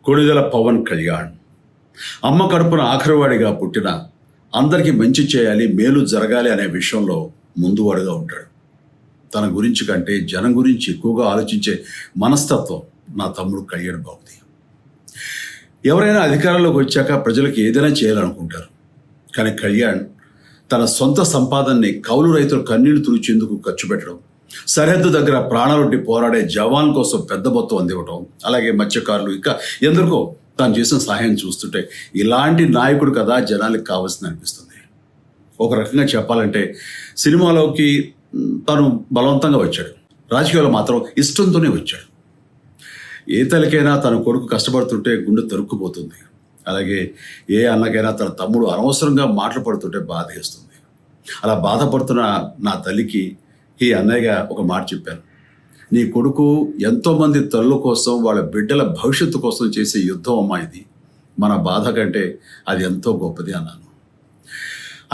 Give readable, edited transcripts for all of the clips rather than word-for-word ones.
కొణిదెల పవన్ కళ్యాణ్ అమ్మ కడుపున ఆఖరివాడిగా పుట్టిన అందరికీ మంచి చేయాలి, మేలు జరగాలి అనే విషయంలో ముందువాడుగా ఉంటాడు. తన గురించి కంటే జనం గురించి ఎక్కువగా ఆలోచించే మనస్తత్వం నా తమ్ముడు కళ్యాణ్ బాబుది. ఎవరైనా అధికారంలోకి వచ్చాక ప్రజలకు ఏదైనా చేయాలనుకుంటారు. కానీ కళ్యాణ్ తన సొంత సంపాదనని కౌలు రైతులు కన్నీళ్లు తుడిచేందుకు ఖర్చు పెట్టడం, సరిహద్దు దగ్గర ప్రాణాలొడ్డి పోరాడే జవాన్ కోసం పెద్ద మొత్తం అందివ్వటం, అలాగే మత్స్యకారులు ఇంకా ఎందరికో తాను చేసిన సహాయం చూస్తుంటే ఇలాంటి నాయకుడు కదా జనాలకు కావాల్సింది అనిపిస్తుంది. ఒక రకంగా చెప్పాలంటే సినిమాలోకి తను బలవంతంగా వచ్చాడు, రాజకీయాల్లో మాత్రం ఇష్టంతోనే వచ్చాడు. ఏ తల్లికైనా తన కొడుకు కష్టపడుతుంటే గుండె తరుక్కుపోతుంది. అలాగే ఏ అన్నకైనా తన తమ్ముడు అనవసరంగా మాటలు పడుతుంటే బాధ వేస్తుంది. అలా బాధపడుతున్న నా తల్లికి ఈ అన్నయ్యగా ఒక మాట చెప్పాను. నీ కొడుకు ఎంతోమంది తల్లుల కోసం, వాళ్ళ బిడ్డల భవిష్యత్తు కోసం చేసే యుద్ధం అమ్మా ఇది. మన బాధ కంటే అది ఎంతో గొప్పది అన్నాను.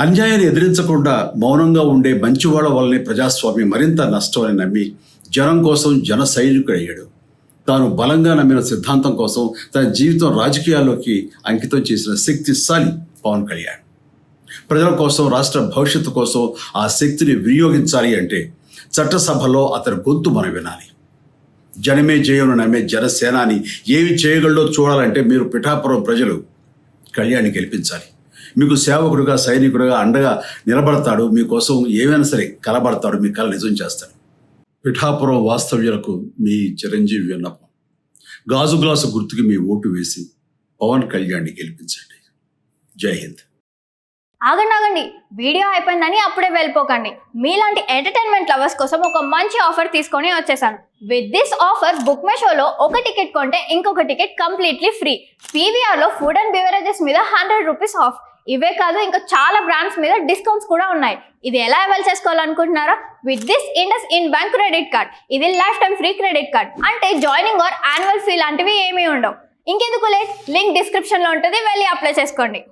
అన్యాయాన్ని ఎదిరించకుండా మౌనంగా ఉండే మంచివాళ్ళ వల్లనే ప్రజాస్వామ్యం మరింత నష్టం అని నమ్మి జనం కోసం జన సైనికుడు అయ్యాడు. తాను బలంగా నమ్మిన సిద్ధాంతం కోసం తన జీవితం రాజకీయాల్లోకి అంకితం చేసిన శక్తిశాలి పవన్ కళ్యాణ్. ప్రజల కోసం, రాష్ట్ర భవిష్యత్తు కోసం ఆ శక్తిని వినియోగించాలి అంటే చట్టసభలో అతని గొంతు మనం వినాలి. జనమే జయను నమ్మే జనసేనాని ఏమి చేయగలడో చూడాలంటే మీరు పిఠాపురం ప్రజలు కళ్యాణ్ని గెలిపించాలి. మీకు సేవకుడుగా, సైనికుడుగా అండగా నిలబడతాడు. మీకోసం ఏమైనా సరే కలబడతాడు, మీ కళ నిజం చేస్తాడు. పిఠాపురం వాస్తవ్యులకు మీ చిరంజీవి విన్నపం. గాజు గ్లాసు గుర్తుకి మీ ఓటు వేసి పవన్ కళ్యాణ్ని గెలిపించండి. జై హింద్. ఆగండి, వీడియో అయిపోయిందని అప్పుడే వెళ్ళిపోకండి. మీలాంటి ఎంటర్టైన్మెంట్ లవర్స్ కోసం ఒక మంచి ఆఫర్ తీసుకొని వచ్చేసాను. With this offer book my షోలో ఒక టికెట్ కొంటే ఇంకొక టికెట్ కంప్లీట్లీ ఫ్రీ. పీవీఆర్లో ఫుడ్ అండ్ బెవరేజెస్ మీద 100 రూపీస్ ఆఫ్. ఇవే కాదు, ఇంకా చాలా బ్రాండ్స్ మీద డిస్కౌంట్స్ కూడా ఉన్నాయి. ఇది ఎలా అవైల్ చేసుకోవాలనుకుంటున్నారా? With this IndusInd bank credit card. ఇది lifetime free credit card. అంటే జాయినింగ్ ఆర్ యాన్యువల్ ఫీ లాంటివి ఏమీ ఉండవు. ఇంకెందుకు లేట్, లింక్ డిస్క్రిప్షన్లో ఉంటుంది, వెళ్ళి అప్లై చేసుకోండి.